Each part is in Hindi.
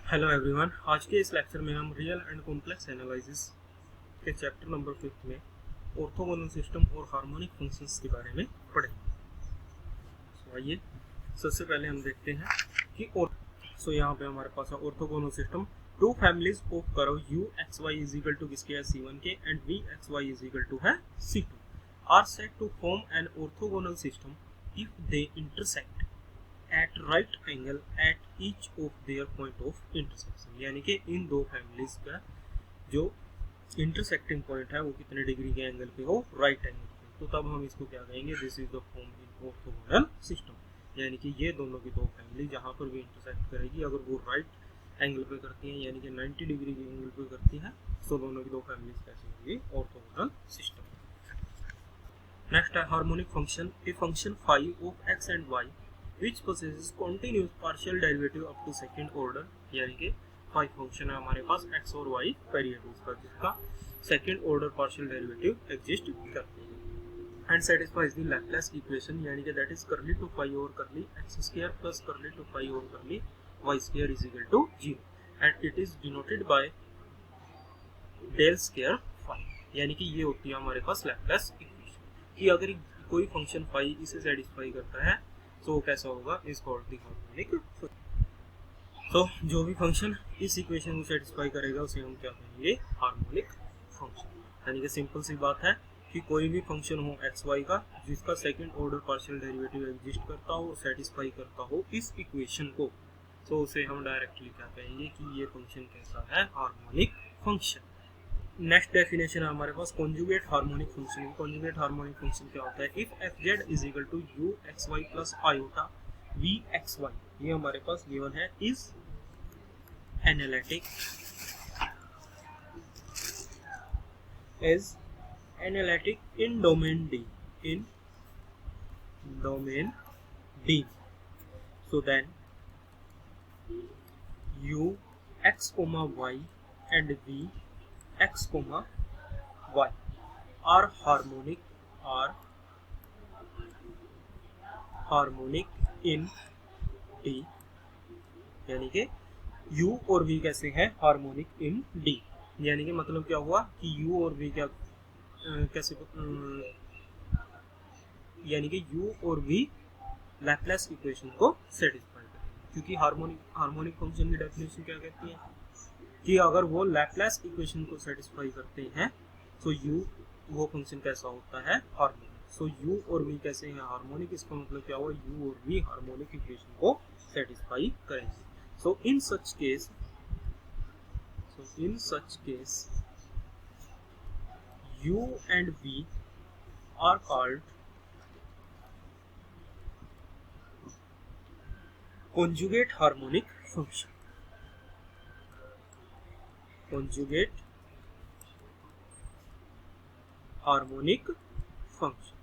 हेलो एवरीवन, आज के इस लेक्चर में हम रियल एंड कॉम्प्लेक्स एनालिसिस के चैप्टर नंबर 5 में ऑर्थोगोनल सिस्टम और हार्मोनिक फंक्शंस के बारे में पढ़ेंगे। आइए सबसे पहले हम देखते हैं कि यहाँ पे हमारे पास है orthogonal system. Two families of curve u x y is equal to किसके है c1 के and v x y is equal to है c2 are set to form an orthogonal system if they intersect at right angle at each of their point of intersection, यानी कि इन दो फैमिलीज का जो इंटरसेक्टिंग पॉइंट है वो कितने डिग्री के एंगल पे हो, राइट एंगल पे। तो तब हम इसको क्या कहेंगे, this is the form in orthogonal system, यानी कि ये दोनों की दो फैमिली जहाँ पर भी इंटरसेक्ट करेगी अगर वो राइट एंगल पे करती हैं यानी कि 90 डिग्री के एंगल पे करती है तो दोनों की दो फैमिलीज कैसी होगी, ऑर्थोगोनल सिस्टम। नेक्स्ट है harmonic function. A function phi of X and Y which possesses continuous partial derivative up to second order, यानी कि फाइव फंक्शन है हमारे पास x और y वेरिएबल्स का जिसका second order partial derivative exist करते हैं and satisfies the Laplace equation, यानी कि that is curly two phi over curly X square plus curly two phi over curly Y square is equal to 0 and it is denoted by del square phi, यानी कि ये होती है हमारे पास लैपलेस इक्वेशन कि अगर कोई फंक्शन फाई इसे सेटिस्फाई करता है तो कैसा होगा, इज कॉल्ड द हार्मोनिक। तो जो भी फंक्शन इस इक्वेशन को सेटिस्फाई करेगा उसे हम क्या कहेंगे, हार्मोनिक फंक्शन। यानी कि सिंपल सी बात है कि कोई भी फंक्शन हो एक्स वाई का जिसका second order partial derivative exist करता हो, सेटिस्फाई करता हो इस इक्वेशन को, तो उसे हम डायरेक्टली क्या कहेंगे कि ये फंक्शन कैसा है, हार्मोनिक फंक्शन। नेक्स्ट डेफिनेशन है हमारे पास conjugate harmonic function. Conjugate harmonic function क्या होता है, if F Z is equal to U X Y plus iota V X Y, ये हमारे पास गिवन है, is analytic in domain D, in domain D, so then U X comma Y and V x, y are harmonic in D, यानी कि u और v कैसे हैं, हार्मोनिक इन D, यानी कि मतलब क्या हुआ कि u और v क्या कैसे यानी कि u और v लैपलेस इक्वेशन को सेटिस्फाई करेंगे, क्योंकि हार्मोनिक फंक्शन की डेफिनेशन क्या कहती है कि अगर वो लैपलेस इक्वेशन को सेटिस्फाई करते हैं तो u वो फंक्शन कैसा होता है, हार्मोनिक। सो u और v कैसे हैं, हार्मोनिक। इसका मतलब क्या हुआ, u और v हार्मोनिक इक्वेशन को सेटिस्फाई करेंगे। So in such case u and v are called conjugate harmonic function, conjugate harmonic function.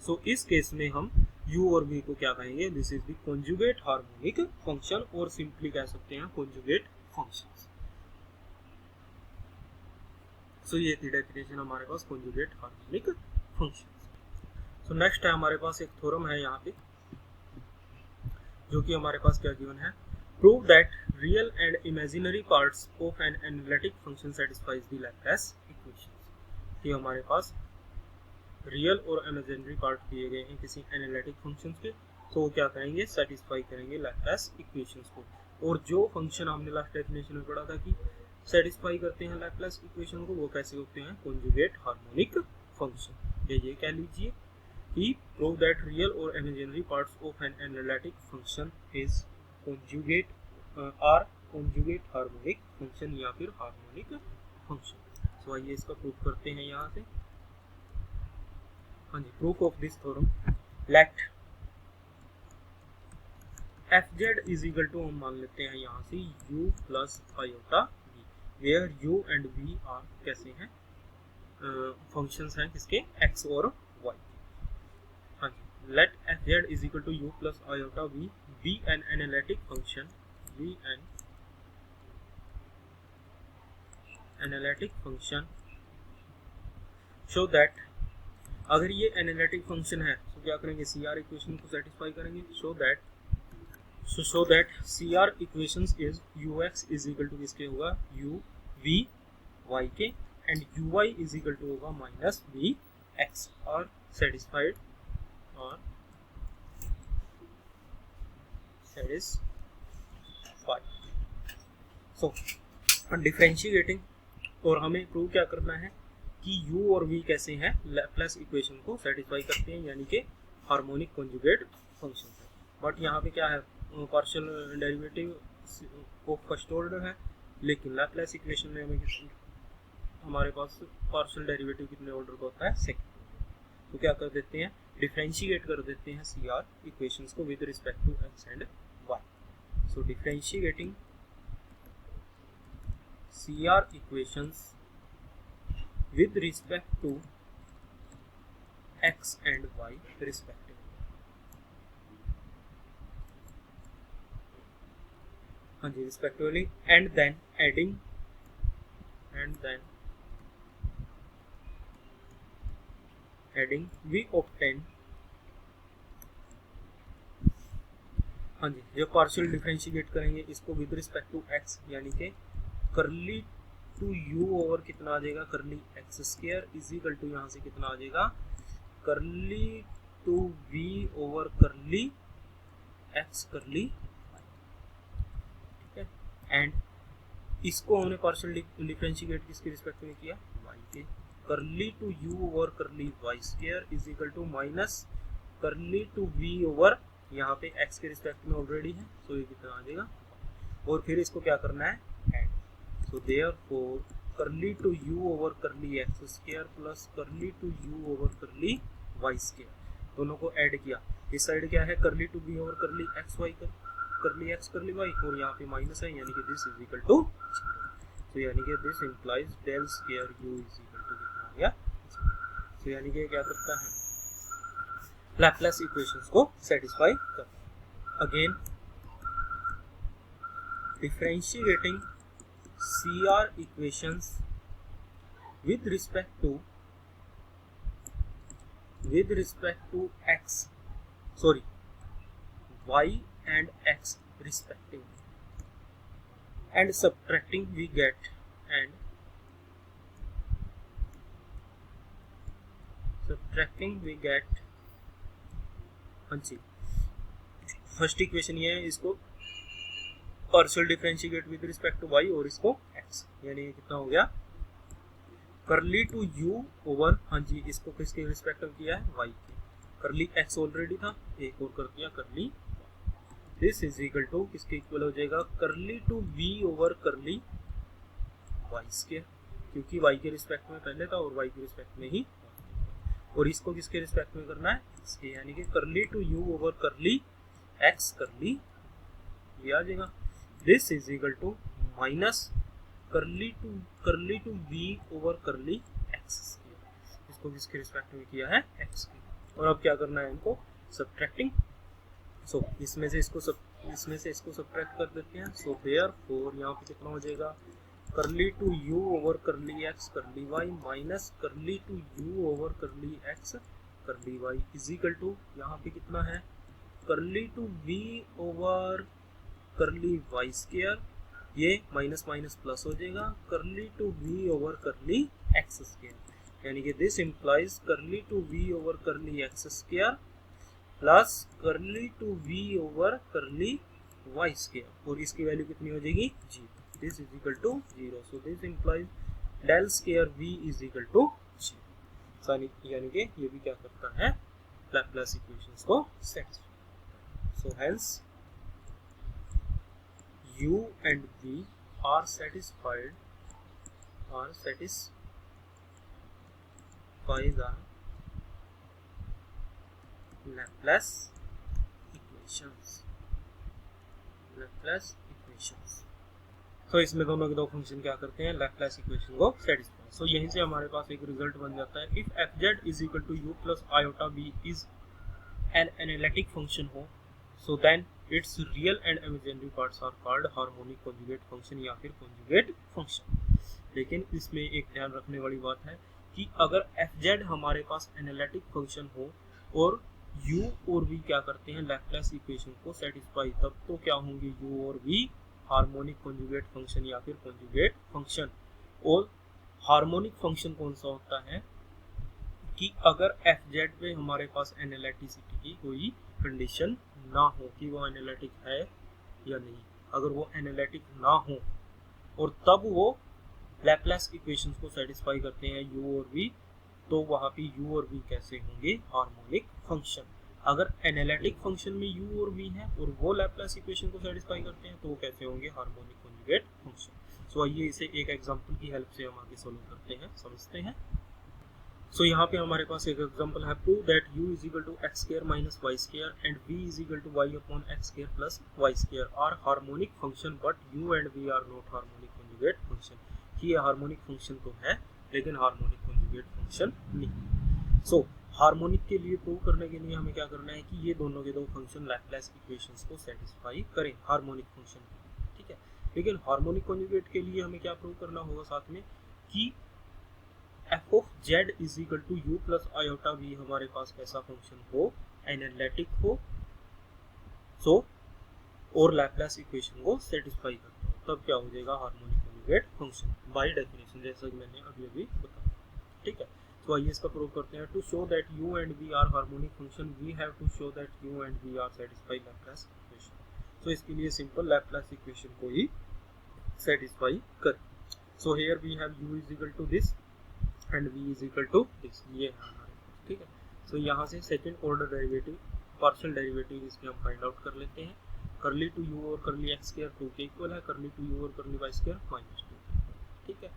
So इस केस में हम u और v को क्या कहेंगे, this is the conjugate harmonic function, और सिंपली कह सकते हैं कॉन्जुगेट फंक्शंस। सो ये थी डेफिनेशन हमारे पास conjugate harmonic function. So next है हमारे पास एक थ्योरम है यहाँ पे जो कि हमारे पास क्या गिवन है, prove that real and imaginary parts of an analytic function satisfies the Laplace equation. कि हमारे पास रियल और इमेजिनरी पार्ट दिए गए हैं किसी एनालिटिक फंक्शन के, तो वो क्या करेंगे, सेटिस्फाई करेंगे लैपलेस इक्वेशंस को। और जो फंक्शन हमने लास्ट डेफिनेशन में पढ़ा था कि सेटिस्फाई करते हैं लैपलेस इक्वेशन को, वो कैसे होते हैं, कॉन्जुगेट हार्मोनिक फंक्शन। ये कह लीजिए कि प्रूव दैट रियल और imaginary parts of an analytic function is conjugate are conjugate harmonic function या फिर हार्मोनिक फंक्शन। सो आइए इसका प्रूफ करते हैं यहाँ से। हाँ जी, proof of this theorem, let F Z is equal to, हम मान लेते हैं यहाँ से u plus iota v, where u and v are कैसे हैं, फंक्शंस हैं किसके, x और y। हाँ जी, let F Z is equal to u plus iota v be an analytic function, be an analytic function, show that, अगर ये एनालिटिक फंक्शन है तो क्या करेंगे, सी आर इक्वेशन को सेटिस्फाई करेंगे। Show that so show that C R equations is U X is equal to किसके होगा यू वी वाई के and U Y is equal to होगा माइनस वी एक्स और सेटिस्फाइड और सेटिस्फाइड। सो डिफरेंशिएटिंग और हमें प्रूव क्या करना है कि u और v कैसे हैं लैप्लेस इक्वेशन को सेटिस्फाई करते हैं यानी कि हार्मोनिक कॉन्जुगेट फंक्शन है। बट यहाँ पे क्या है partial derivative of first order है, लेकिन लैप्लेस इक्वेशन में हमारे पास पार्शियल डेरिवेटिव कितने ऑर्डर का होता है सेकंड। तो क्या कर देते हैं डिफरेंशिएट कर देते हैं सी आर इक्वेशंस को with respect to X and Y. So differentiating C R equations with respect to x and y respectively। हाँ जी respectively and then adding we obtain हाँ जी जब पार्शियल डिफरेंशिएट करेंगे इसको विद रिस्पेक्ट टू x यानी कि करली टू u ओवर कितना आ जाएगा curly X square is equal to यहाँ से कितना आ जाएगा curly two v over curly x करली, ठीक है। एंड इसको हमने पार्शियल डिफरेंशिएट किसके रिस्पेक्ट में किया y के curly two u over curly y square is equal to minus curly two v over यहाँ पे x के रिस्पेक्ट में ऑलरेडी है तो ये कितना आ जाएगा और फिर इसको क्या करना है add. So therefore curly to u over curly x square plus curly to u over curly y square दोनों को ऐड किया। इस साइड क्या है curly to v over curly x y curly x curly y और यहाँ पे माइनस है यानी कि दिस इज इक्वल टू 0। तो यानी कि this implies del square u is equal to कितना आ गया। तो यानी कि क्या करता है लैप्लेस इक्वेशंस को सेटिस्फाई करता है। Again differentiating CR equations with respect to x sorry y and x respectively and subtracting we get हाँ जी फर्स्ट इक्वेशन ये है इसको partial differentiate with respect to y और इसको x यानी कितना हो गया करली टू u ओवर हाँ जी इसको किसके रिस्पेक्ट में किया है y के करली x ऑलरेडी था एक और कर दिया curly this is equal to किसके इक्वल हो जाएगा curly two v over curly y square क्योंकि y के रिस्पेक्ट में पहले था और y के रिस्पेक्ट में ही और इसको किसके रिस्पेक्ट में करना है इसके यानी कि curly two u over curly x curly ये आ जाएगा this is equal to minus curly two v over curly x square इसको किसके रिस्पेक्ट में किया है x की और अब क्या करना है इनको सब्ट्रैक्टिंग। सो इसमें से इसको सब्ट्रैक्ट कर देते हैं। सो देयरफॉर यहाँ पे कितना हो जाएगा curly two u over curly x curly y minus curly two u over curly x curly y is equal to यहाँ पे कितना है curly two v over curly y square ये माइनस माइनस प्लस हो जाएगा curly two v over curly x square यानी कि this implies curly two v over curly x square plus curly two v over curly y square और इसकी वैल्यू कितनी हो जाएगी 0 this is equal to 0। So this implies del square v is equal to 0 यानी कि ये भी क्या करता है लैप्लेस इक्वेशंस को satisfy. So hence u and v are satisfied by the Laplace equations। तो इसमें दोनों के दो फंक्शन क्या करते हैं लैप्लेस इक्वेशन को सेटिस्फाई। सो यहीं से हमारे पास एक रिजल्ट बन जाता है if fz is equal to u plus iota b is an analytic function हो so then its real and imaginary parts are called harmonic conjugate function या फिर conjugate function। लेकिन इसमें एक ध्यान रखने वाली बात है कि अगर fz हमारे पास एनालिटिक फंक्शन हो और u और v क्या करते हैं, लैप्लास इक्वेशन को सेटिस्फाई, तब तो क्या होंगे u और v हार्मोनिक कॉन्जुगेट फंक्शन या फिर कॉन्जुगेट फंक्शन। और हार्मोनिक फंक्शन कौन सा होता है कि अगर एफ जेड पे हमारे पास एनालिटिसिटी की कोई कंडीशन ना हो कि वो एनालिटिक है या नहीं, अगर वो एनालिटिक ना हो और तब वो लैप्लास इक्वेशंस को सेटिस्फाई करते हैं u और v, तो वहाँ पे u और v कैसे होंगे, हार्मोनिक फंक्शन। अगर एनालिटिक फंक्शन में u और v है और वो लैप्लास इक्वेशन को सेटिस्फाई करते हैं तो वो कैसे होंगे, हार्मोनिक कॉन्जुगेट फंक्शन। सो आइए इसे एक एग्जांपल की हेल्प से हम आगे सोल्व करते हैं, समझते हैं। सो यहाँ पे हमारे पास एक एग्जांपल है, prove that u is equal to x square minus y square and v is equal to y upon x square plus y square are harmonic function but u and v are not harmonic conjugate function. कि ये हार्मोनिक फंक्शन तो है लेकिन हार्मोनिक कॉन्जुगेट फंक्शन नहीं। सो हार्मोनिक के लिए प्रूव करने के लिए हमें क्या करना है कि ये दोनों के दो फंक्शन लैप्लास इक्वेशंस को सेटिस्फाई करें, हार्मोनिक फंक्शन, ठीक है। लेकिन हार्मोनिक कॉन्जुगेट के लिए हमें क्या प्रूव करना होगा साथ में कि f of z is equal to u plus iota v हमारे पास कैसा फंक्शन हो, एनालिटिक हो, सो और लैप्लास इक्वेशन को सेटिस्फाई करता हो, तब क्या हो जाएगा, harmonic conjugate function by definition, जैसा कि मैंने अभी अभी बताया, ठीक है। तो आइए इसका प्रूव करते हैं। To show that u and v are harmonic function we have to show that u and v are satisfy Laplace equation. तो इसके लिए सिंपल लैप्लास इक्वेशन को ही सेटिस्फाई करें। So here we have u is equal to this and v is equal to this, ये है हमारे पास, ठीक है। सो यहाँ से second order derivative, partial derivative इसमें हम फाइंड आउट कर लेते हैं। करली टू u और करली x स्क्वायर 2 के इक्वल है, करली टू u और करली y स्क्वायर -2, ठीक है।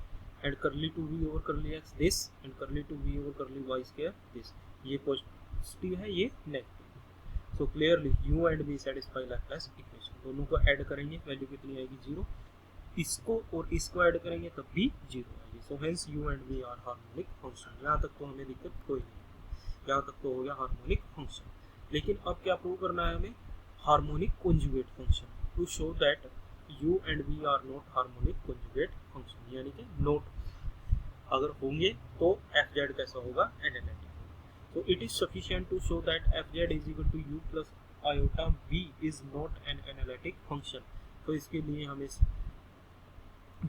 एंड करली टू v और curly x this and curly two v और करली y स्क्वायर दिस, ये पॉजिटिव है, ये negative. So clearly u and v satisfy Laplace equation. दोनों को ऐड करेंगे, वैल्यू कितनी आएगी, 0। इसको और इसको ऐड करेंगे तब भी 0 आएगी। So hence u and v are harmonic function. यहाँ तक तो हमें दिक्कत कोई नहीं, यहाँ तक तो हो गया हार्मोनिक फंक्शन। लेकिन अब क्या प्रूव करना है हमें, harmonic conjugate function, to show that u and v are not harmonic conjugate function, यानी कि नॉट अगर होंगे तो एफ जेड कैसा होगा, एनालिटिक। तो it is sufficient to show that f Z is equal to u plus iota v is not an analytic function. तो इसके लिए हमें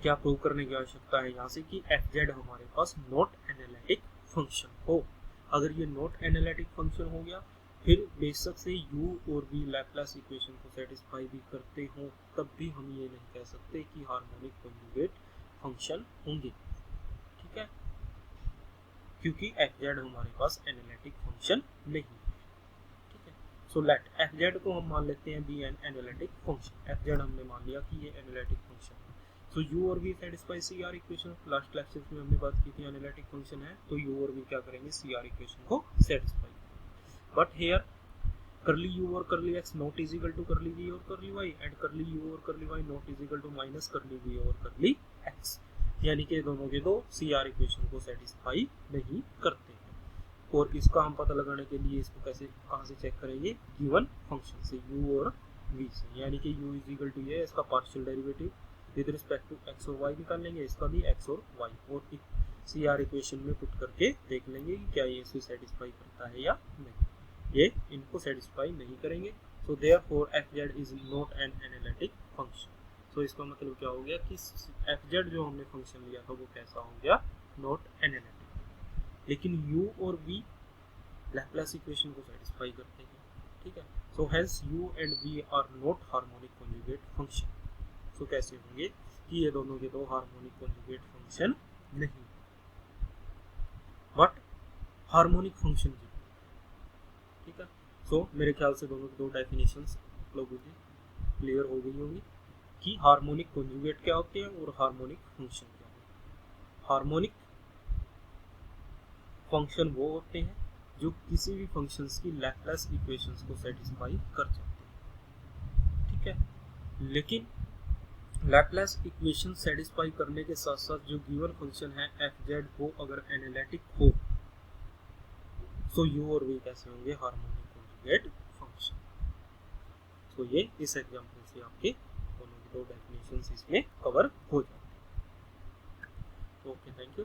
क्या प्रूव करने की आवश्यकता है यहाँ से कि एफ जेड हमारे पास नॉट एनालिटिक फंक्शन हो। अगर ये नॉट एनालिटिक फंक्शन हो गया, फिर बेशक से u और v लैप्लास इक्वेशन को सेटिस्फाई भी करते हो, तब भी हम ये नहीं कह सकते कि हार्मोनिक कॉन्जुगेट फंक्शन होंगे, ठीक है, क्योंकि एफ जेड हमारे पास एनालिटिक फंक्शन नहीं, ठीक है। सो लेट एफ जेड को हम मान लेते हैं be an analytic function. F z हमने मान लिया कि ये एनालिटिक फंक्शन है। सो u और v satisfy C R equation. Last lecture में हमने बात की थी एनालिटिक फंक्शन है, तो u और v क्या करेंगे, सी आर इक्वेशन को सेटिस्फाई करेंगे। बट हेयर करली u और curly x not is equal to curly v और करली y एंड करली u और curly y not is equal to minus curly v और करली x, यानी कि दोनों के दो सी आर इक्वेशन को सेटिस्फाई नहीं करते हैं। और इसका हम पता लगाने के लिए इसको कैसे, कहाँ से चेक करेंगे, गिवन फंक्शन से, u और v से, यानी कि u इज इक्वल टू ये इसका partial derivative with respect to x और y निकाल लेंगे, इसका भी x और y, और सी आर इक्वेशन में पुट करके देख लेंगे कि क्या ये इसे सेटिस्फाई करता है या नहीं। ये इनको सेटिस्फाई नहीं करेंगे। So therefore F Z is not an analytic function. So इसका मतलब क्या हो गया कि एफ जेड जो हमने फंक्शन लिया था वो कैसा हो गया, नॉट एनालिटिक। लेकिन u और v लैप्लास इक्वेशन को सेटिस्फाई करते हैं, ठीक है। So hence u and v are not harmonic conjugate function. So कैसे होंगे कि ये दोनों के दो हार्मोनिक कॉन्जुगेट फंक्शन नहीं, बट हार्मोनिक फंक्शन की, ठीक है। सो मेरे ख्याल से दोनों की दो डेफिनेशंस लोगों की क्लियर हो गई होगी कि हार्मोनिक कॉन्जुगेट क्या होते हैं और हार्मोनिक फंक्शन क्या होते हैं। हार्मोनिक फंक्शन वो होते हैं जो किसी भी फंक्शंस की लैप्लास इक्वेशंस को सेटिस्फाई कर सकते हैं, ठीक है। लेकिन लैप्लास इक्वेशन सेटिस्फाई करने के साथ साथ जो गिवन फंक्शन है एफ जेड वो अगर एनालिटिक हो, सो u और v कैसे होंगे, हार्मोनिक कॉन्जुगेट फंक्शन। तो ये इस एग्जांपल से आपके दोनों की दो डेफिनेशंस इसमें कवर हो जाते हैं। Okay, thank you.